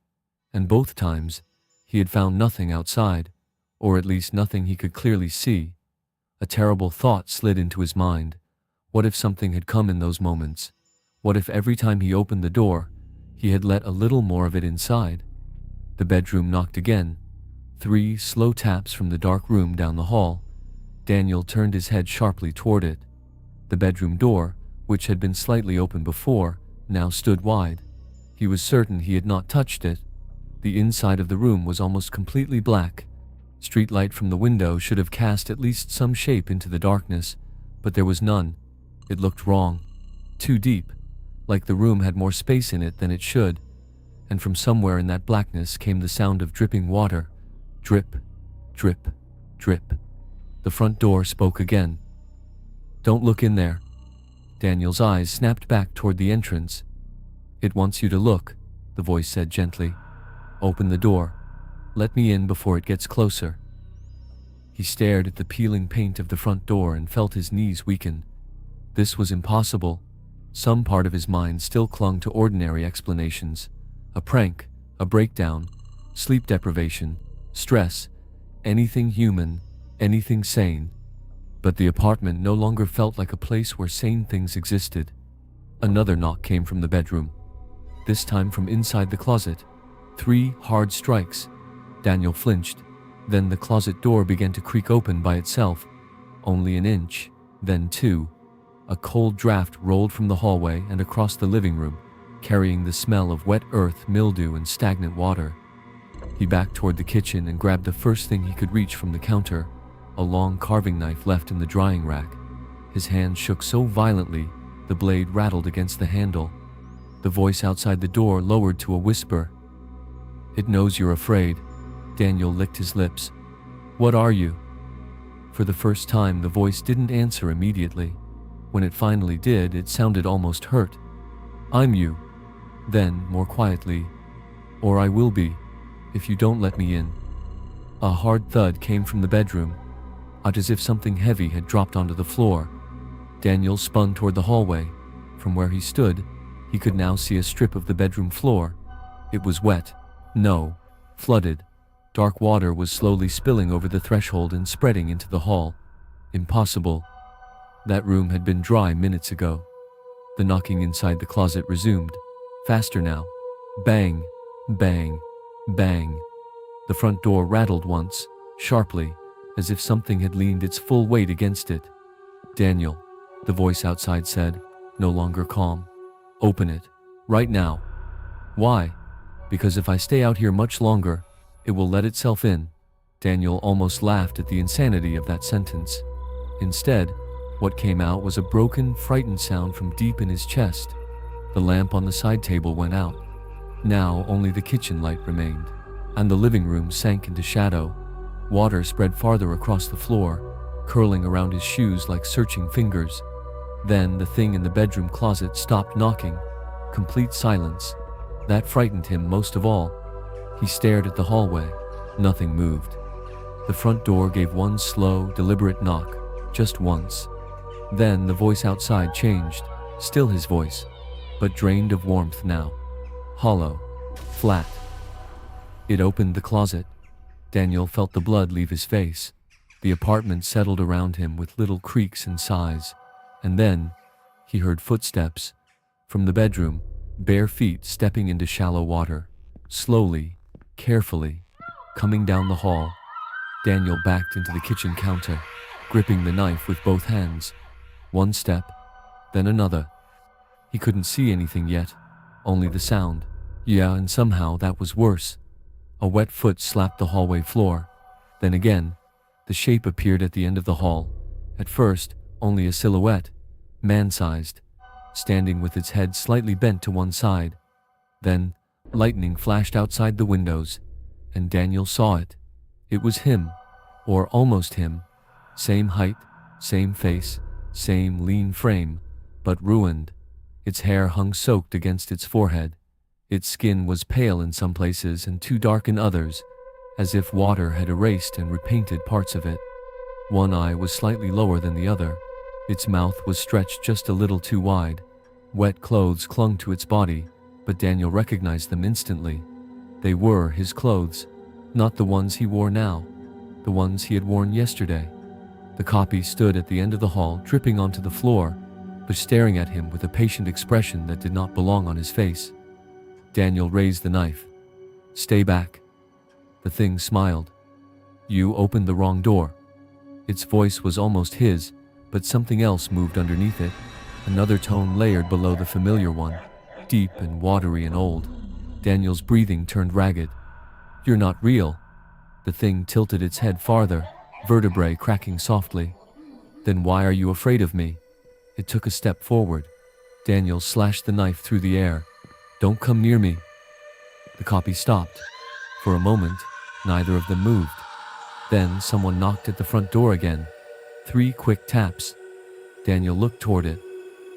and both times, he had found nothing outside, or at least nothing he could clearly see. A terrible thought slid into his mind. What if something had come in those moments? What if every time he opened the door, he had let a little more of it inside? The bedroom knocked again. 3 slow taps from the dark room down the hall. Daniel turned his head sharply toward it. The bedroom door, which had been slightly open before, now stood wide. He was certain he had not touched it. The inside of the room was almost completely black. Street light from the window should have cast at least some shape into the darkness, but there was none. It looked wrong. Too deep, like the room had more space in it than it should, and from somewhere in that blackness came the sound of dripping water. Drip, drip, drip. The front door spoke again. "Don't look in there." Daniel's eyes snapped back toward the entrance. "It wants you to look," the voice said gently. "Open the door. Let me in before it gets closer." He stared at the peeling paint of the front door and felt his knees weaken. This was impossible. Some part of his mind still clung to ordinary explanations. A prank, a breakdown, sleep deprivation, stress, anything human, anything sane. But the apartment no longer felt like a place where sane things existed. Another knock came from the bedroom, this time from inside the closet. 3 hard strikes. Daniel flinched. Then the closet door began to creak open by itself. Only an inch, then 2. A cold draft rolled from the hallway and across the living room, carrying the smell of wet earth, mildew, and stagnant water. He backed toward the kitchen and grabbed the first thing he could reach from the counter, a long carving knife left in the drying rack. His hand shook so violently, the blade rattled against the handle. The voice outside the door lowered to a whisper. "It knows you're afraid." Daniel licked his lips. "What are you?" For the first time, the voice didn't answer immediately. When it finally did, it sounded almost hurt. "I'm you." Then, more quietly, "Or I will be, if you don't let me in." A hard thud came from the bedroom, out as if something heavy had dropped onto the floor. Daniel spun toward the hallway. From where he stood, he could now see a strip of the bedroom floor. It was wet. No, flooded. Dark water was slowly spilling over the threshold and spreading into the hall. Impossible. That room had been dry minutes ago. The knocking inside the closet resumed. Faster now. Bang, bang, bang. The front door rattled once, sharply, as if something had leaned its full weight against it. "Daniel," the voice outside said, no longer calm. "Open it. Right now." "Why?" "Because if I stay out here much longer, it will let itself in." Daniel almost laughed at the insanity of that sentence. Instead, what came out was a broken, frightened sound from deep in his chest. The lamp on the side table went out. Now only the kitchen light remained, and the living room sank into shadow. Water spread farther across the floor, curling around his shoes like searching fingers. Then the thing in the bedroom closet stopped knocking. Complete silence. That frightened him most of all. He stared at the hallway. Nothing moved. The front door gave one slow, deliberate knock, just once. Then the voice outside changed, still his voice, but drained of warmth now. Hollow, flat. It opened the closet. Daniel felt the blood leave his face. The apartment settled around him with little creaks and sighs. And then, he heard footsteps. From the bedroom, bare feet stepping into shallow water. Slowly, carefully, coming down the hall. Daniel backed into the kitchen counter, gripping the knife with both hands. One step, then another. He couldn't see anything yet, only the sound. Yeah, and somehow that was worse. A wet foot slapped the hallway floor. Then again, the shape appeared at the end of the hall. At first, only a silhouette, man-sized, standing with its head slightly bent to one side. Then, lightning flashed outside the windows, and Daniel saw it. It was him, or almost him. Same height, same face, same lean frame, but ruined. Its hair hung soaked against its forehead. Its skin was pale in some places and too dark in others, as if water had erased and repainted parts of it. One eye was slightly lower than the other. Its mouth was stretched just a little too wide. Wet clothes clung to its body, but Daniel recognized them instantly. They were his clothes, not the ones he wore now, the ones he had worn yesterday. The copy stood at the end of the hall, dripping onto the floor, but staring at him with a patient expression that did not belong on his face. Daniel raised the knife. "Stay back." The thing smiled. "You opened the wrong door." Its voice was almost his, but something else moved underneath it, another tone layered below the familiar one, deep and watery and old. Daniel's breathing turned ragged. "You're not real." The thing tilted its head farther, vertebrae cracking softly. "Then why are you afraid of me?" It took a step forward. Daniel slashed the knife through the air. "Don't come near me." The copy stopped. For a moment, neither of them moved. Then someone knocked at the front door again. 3 quick taps. Daniel looked toward it.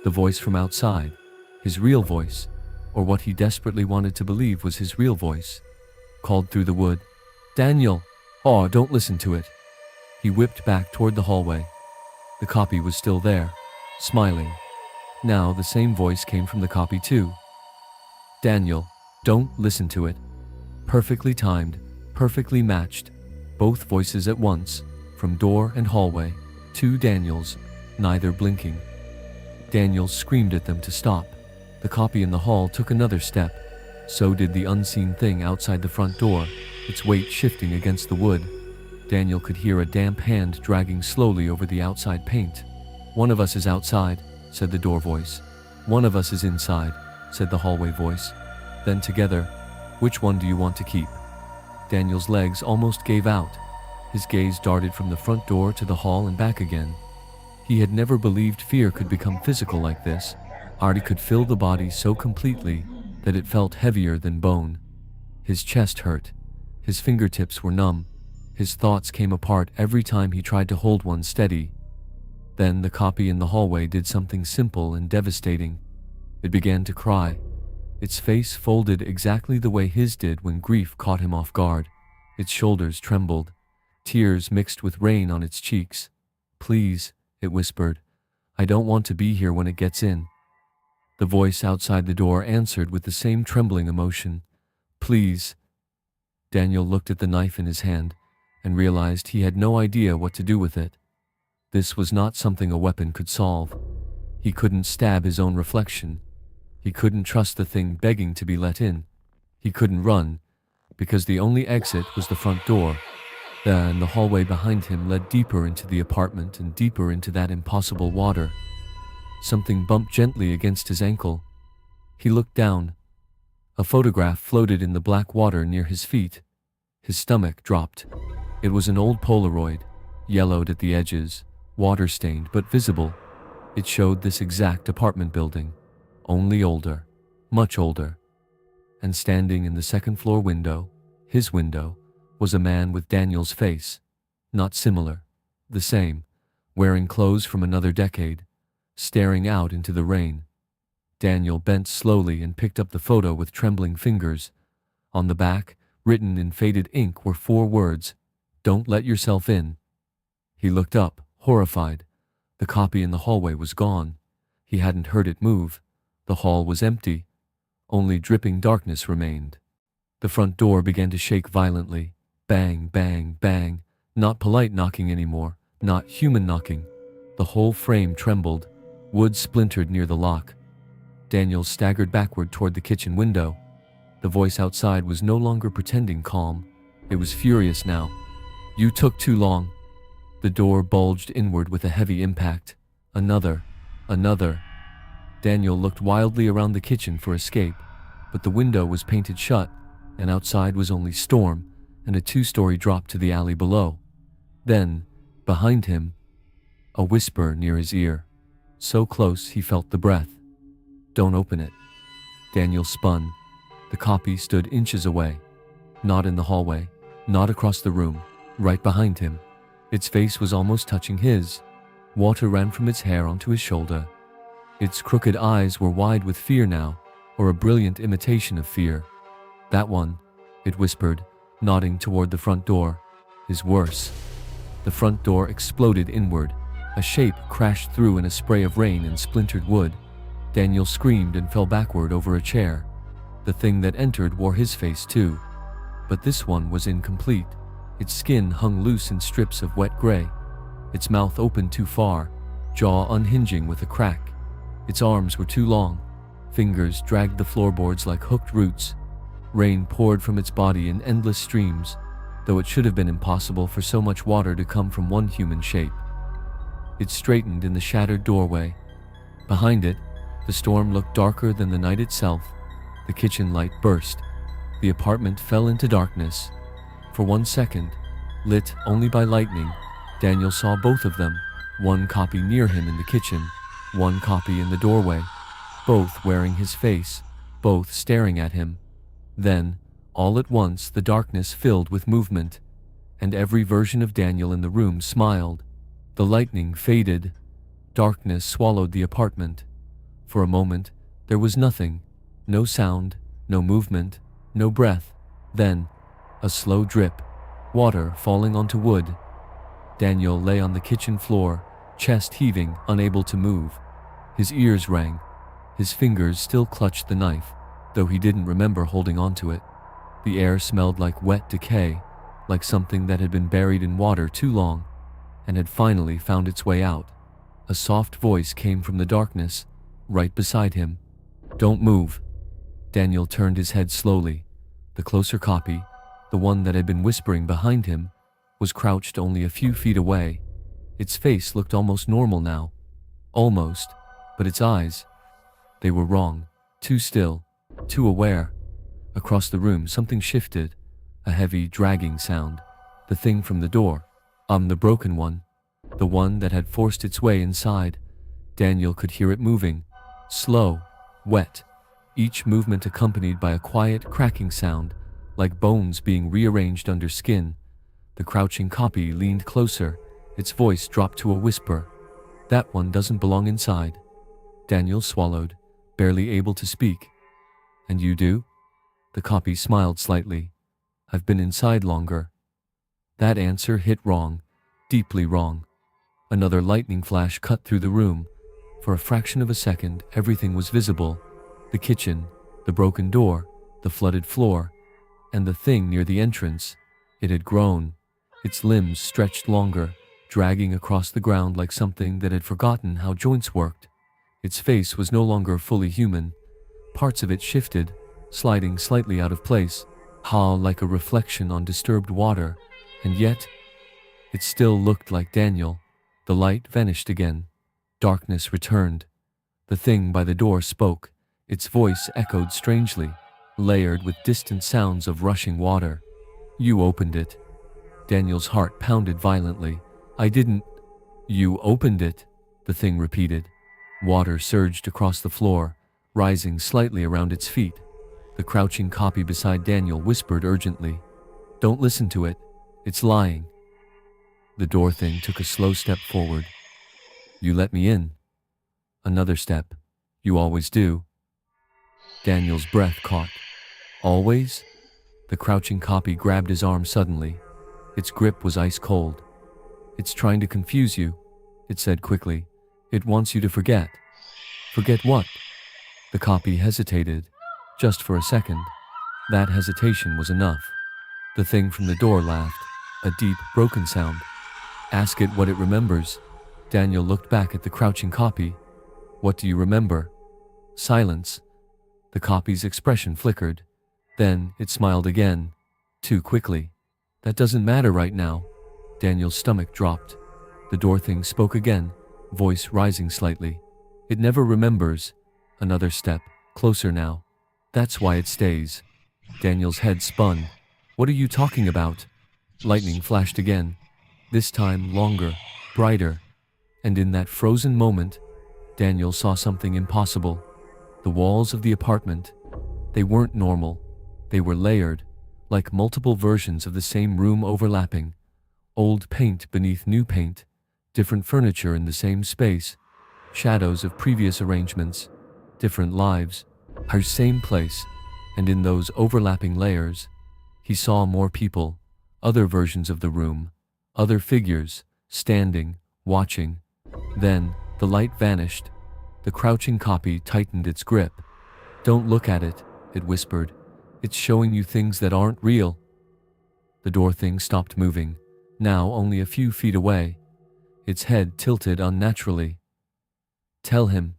The voice from outside, his real voice, or what he desperately wanted to believe was his real voice, called through the wood. "Daniel! Oh, don't listen to it." He whipped back toward the hallway. The copy was still there, smiling. Now the same voice came from the copy too. "Daniel, don't listen to it." Perfectly timed, perfectly matched, both voices at once, from door and hallway, 2 Daniels, neither blinking. Daniel screamed at them to stop. The copy in the hall took another step. So did the unseen thing outside the front door, its weight shifting against the wood. Daniel could hear a damp hand dragging slowly over the outside paint. "One of us is outside," said the door voice. "One of us is inside," said the hallway voice. Then together, "Which one do you want to keep?" Daniel's legs almost gave out. His gaze darted from the front door to the hall and back again. He had never believed fear could become physical like this. Artie could fill the body so completely that it felt heavier than bone. His chest hurt. His fingertips were numb. His thoughts came apart every time he tried to hold one steady. Then the copy in the hallway did something simple and devastating. It began to cry. Its face folded exactly the way his did when grief caught him off guard. Its shoulders trembled. Tears mixed with rain on its cheeks. "Please," it whispered. "I don't want to be here when it gets in." The voice outside the door answered with the same trembling emotion. "Please." Daniel looked at the knife in his hand and realized he had no idea what to do with it. This was not something a weapon could solve. He couldn't stab his own reflection. He couldn't trust the thing begging to be let in. He couldn't run, because the only exit was the front door. And the hallway behind him led deeper into the apartment and deeper into that impossible water. Something bumped gently against his ankle. He looked down. A photograph floated in the black water near his feet. His stomach dropped. It was an old Polaroid, yellowed at the edges, water-stained but visible. It showed this exact apartment building, only older, much older. And standing in the second-floor window, his window, was a man with Daniel's face. Not similar, the same, wearing clothes from another decade, staring out into the rain. Daniel bent slowly and picked up the photo with trembling fingers. On the back, written in faded ink, were 4 words, "Don't let yourself in." He looked up, horrified. The copy in the hallway was gone. He hadn't heard it move. The hall was empty. Only dripping darkness remained. The front door began to shake violently. Bang, bang, bang. Not polite knocking anymore, not human knocking. The whole frame trembled. Wood splintered near the lock. Daniel staggered backward toward the kitchen window. The voice outside was no longer pretending calm. It was furious now. "You took too long." The door bulged inward with a heavy impact. Another. Daniel looked wildly around the kitchen for escape, but the window was painted shut, and outside was only storm and a 2-story drop to the alley below. Then, behind him, a whisper near his ear. So close he felt the breath. "Don't open it." Daniel spun. The copy stood inches away. Not in the hallway, not across the room, right behind him. Its face was almost touching his. Water ran from its hair onto his shoulder. Its crooked eyes were wide with fear now, or a brilliant imitation of fear. "That one," it whispered, nodding toward the front door, "is worse." The front door exploded inward. A shape crashed through in a spray of rain and splintered wood. Daniel screamed and fell backward over a chair. The thing that entered wore his face too. But this one was incomplete. Its skin hung loose in strips of wet gray. its mouth opened too far, jaw unhinging with a crack. Its arms were too long, fingers dragged the floorboards like hooked roots. Rain poured from its body in endless streams, though it should have been impossible for so much water to come from one human shape. It straightened in the shattered doorway. Behind it, the storm looked darker than the night itself. The kitchen light burst. The apartment fell into darkness. For 1 second, lit only by lightning, Daniel saw both of them, one copy near him in the kitchen, one copy in the doorway, both wearing his face, both staring at him. Then, all at once, the darkness filled with movement, and every version of Daniel in the room smiled. The lightning faded. Darkness swallowed the apartment. For a moment, there was nothing. No sound, no movement, no breath. Then, a slow drip, water falling onto wood. Daniel lay on the kitchen floor, chest heaving, unable to move. His ears rang. His fingers still clutched the knife, though he didn't remember holding onto it. The air smelled like wet decay, like something that had been buried in water too long, and had finally found its way out. A soft voice came from the darkness, right beside him. "Don't move." Daniel turned his head slowly. The closer copy, the one that had been whispering behind him, was crouched only a few feet away. Its face looked almost normal now. Almost, but its eyes, they were wrong, too still, too aware. Across the room something shifted, a heavy dragging sound. The thing from the door. The broken one. The one that had forced its way inside. Daniel could hear it moving. Slow, wet. Each movement accompanied by a quiet cracking sound, like bones being rearranged under skin. The crouching copy leaned closer. Its voice dropped to a whisper. "That one doesn't belong inside." Daniel swallowed, barely able to speak. "And you do?" The copy smiled slightly. "I've been inside longer." That answer hit wrong, deeply wrong. Another lightning flash cut through the room. For a fraction of a second, everything was visible. The kitchen, the broken door, the flooded floor, and the thing near the entrance. It had grown. Its limbs stretched longer, dragging across the ground like something that had forgotten how joints worked. Its face was no longer fully human. Parts of it shifted, sliding slightly out of place, like a reflection on disturbed water. And yet, it still looked like Daniel. The light vanished again. Darkness returned. The thing by the door spoke. Its voice echoed strangely, layered with distant sounds of rushing water. "You opened it." Daniel's heart pounded violently. "I didn't." "You opened it," the thing repeated. Water surged across the floor, rising slightly around its feet. The crouching copy beside Daniel whispered urgently, "Don't listen to it. It's lying." The door thing took a slow step forward. "You let me in." Another step. "You always do." Daniel's breath caught. "Always?" The crouching copy grabbed his arm suddenly. Its grip was ice cold. "It's trying to confuse you," it said quickly. "It wants you to forget." "Forget what?" The copy hesitated, just for a second. That hesitation was enough. The thing from the door laughed, a deep, broken sound. "Ask it what it remembers." Daniel looked back at the crouching copy. "What do you remember?" Silence. The copy's expression flickered. Then it smiled again, too quickly. "That doesn't matter right now." Daniel's stomach dropped. The door thing spoke again, voice rising slightly. "It never remembers." Another step, closer now. "That's why it stays." Daniel's head spun. "What are you talking about?" Lightning flashed again, this time longer, brighter. And in that frozen moment, Daniel saw something impossible. The walls of the apartment, they weren't normal. They were layered, like multiple versions of the same room overlapping. Old paint beneath new paint, different furniture in the same space, shadows of previous arrangements, different lives, our same place. And in those overlapping layers, he saw more people, other versions of the room, other figures, standing, watching. Then, the light vanished. The crouching copy tightened its grip. "Don't look at it," it whispered. "It's showing you things that aren't real." The door thing stopped moving, now only a few feet away. its head tilted unnaturally. "Tell him,"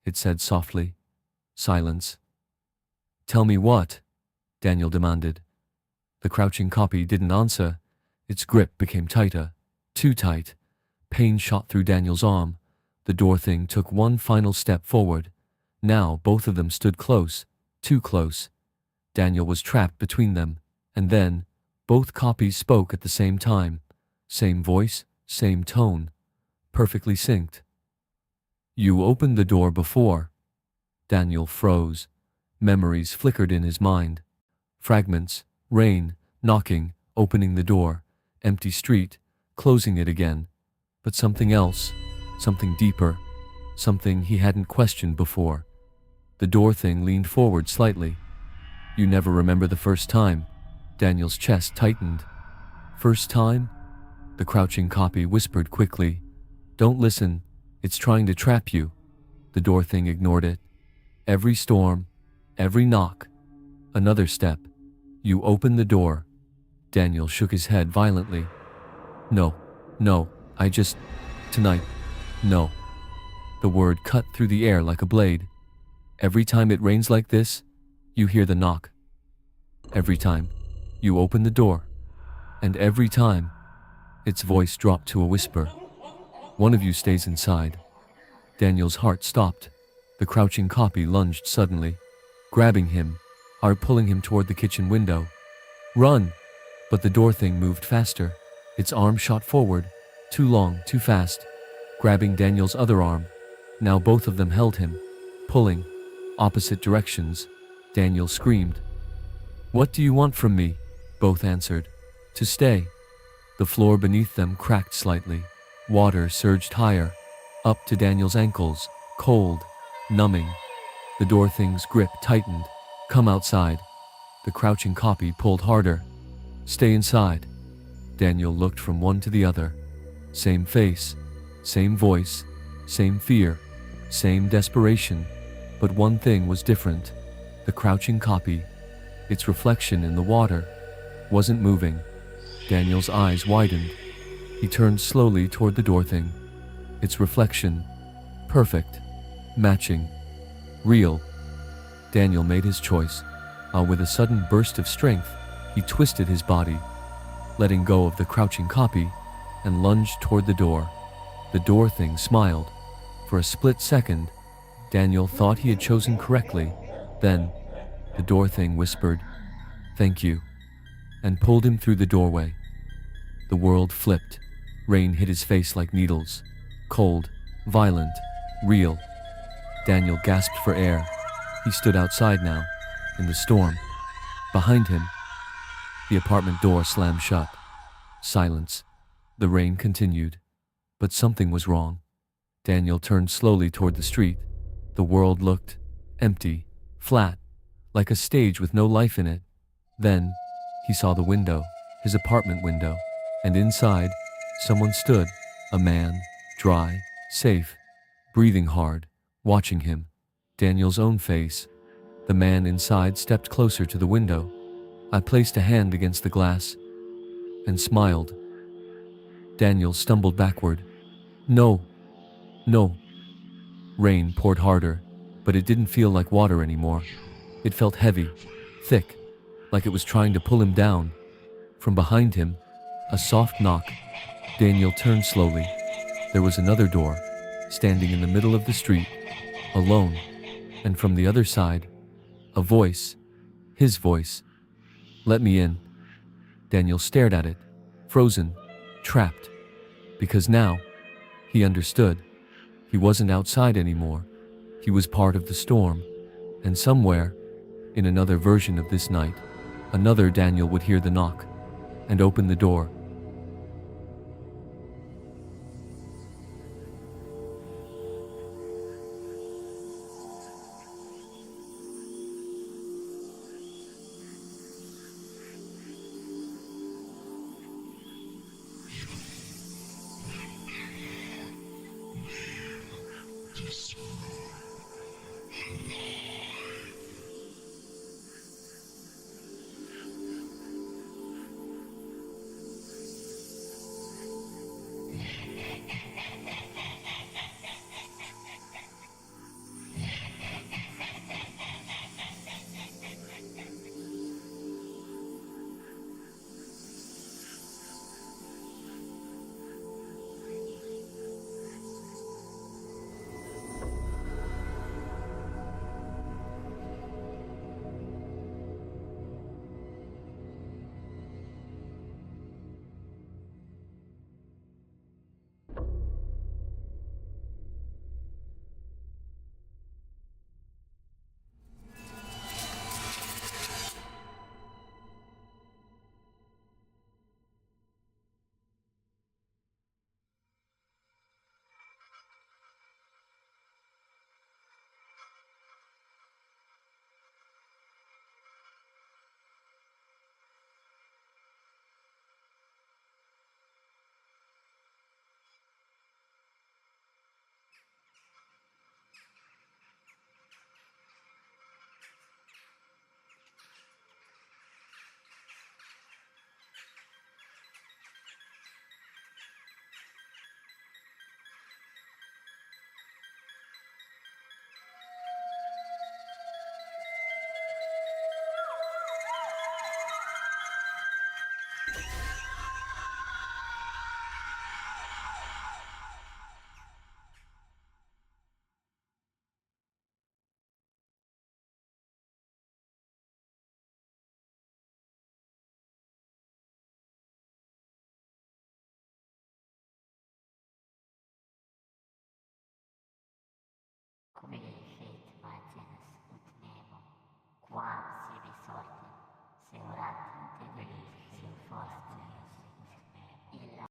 it said softly. Silence. "Tell me what?" Daniel demanded. The crouching copy didn't answer. Its grip became tighter, too tight. Pain shot through Daniel's arm. The door thing took one final step forward. Now both of them stood close, too close. Daniel was trapped between them, and then both copies spoke at the same time. Same voice, same tone, perfectly synced. "You opened the door before." Daniel froze. Memories flickered in his mind. Fragments, rain, knocking, opening the door, empty street, closing it again. But something else, something deeper, something he hadn't questioned before. The door thing leaned forward slightly. "You never remember the first time?" Daniel's chest tightened. "First time?" The crouching copy whispered quickly. "Don't listen, it's trying to trap you." The door thing ignored it. Every storm, every knock, another step. "You opened the door." Daniel shook his head violently. No, tonight, no." The word cut through the air like a blade. "Every time it rains like this, you hear the knock. Every time, you open the door. And every time," its voice dropped to a whisper, "one of you stays inside." Daniel's heart stopped. The crouching copy lunged suddenly, grabbing him, pulling him toward the kitchen window. "Run!" But the door thing moved faster. Its arm shot forward, too long, too fast, grabbing Daniel's other arm. Now both of them held him, pulling, opposite directions. Daniel screamed. "What do you want from me?" Both answered. "To stay." The floor beneath them cracked slightly. Water surged higher, up to Daniel's ankles, cold, numbing. The door thing's grip tightened. "Come outside." The crouching copy pulled harder. "Stay inside." Daniel looked from one to the other. Same face, same voice, same fear, same desperation. But one thing was different. The crouching copy, its reflection in the water, wasn't moving. Daniel's eyes widened. He turned slowly toward the door thing. Its reflection, perfect, matching, real. Daniel made his choice. With a sudden burst of strength, he twisted his body, letting go of the crouching copy, and lunged toward the door. The door thing smiled. For a split second, Daniel thought he had chosen correctly. Then, the door thing whispered, "Thank you," and pulled him through the doorway. The world flipped. Rain hit his face like needles. Cold, violent, real. Daniel gasped for air. He stood outside now, in the storm. Behind him, the apartment door slammed shut. Silence. The rain continued. But something was wrong. Daniel turned slowly toward the street. The world looked empty, flat, like a stage with no life in it. Then, he saw the window, his apartment window, and inside, someone stood, a man, dry, safe, breathing hard, watching him. Daniel's own face. The man inside stepped closer to the window. I placed a hand against the glass and smiled. Daniel stumbled backward. No. Rain poured harder, but it didn't feel like water anymore. It felt heavy, thick, like it was trying to pull him down. From behind him, a soft knock. Daniel turned slowly. There was another door, standing in the middle of the street, alone, and from the other side, a voice, his voice. "Let me in." Daniel stared at it, frozen, trapped, because now, he understood. He wasn't outside anymore. He was part of the storm, and somewhere, in another version of this night, another Daniel would hear the knock, and open the door,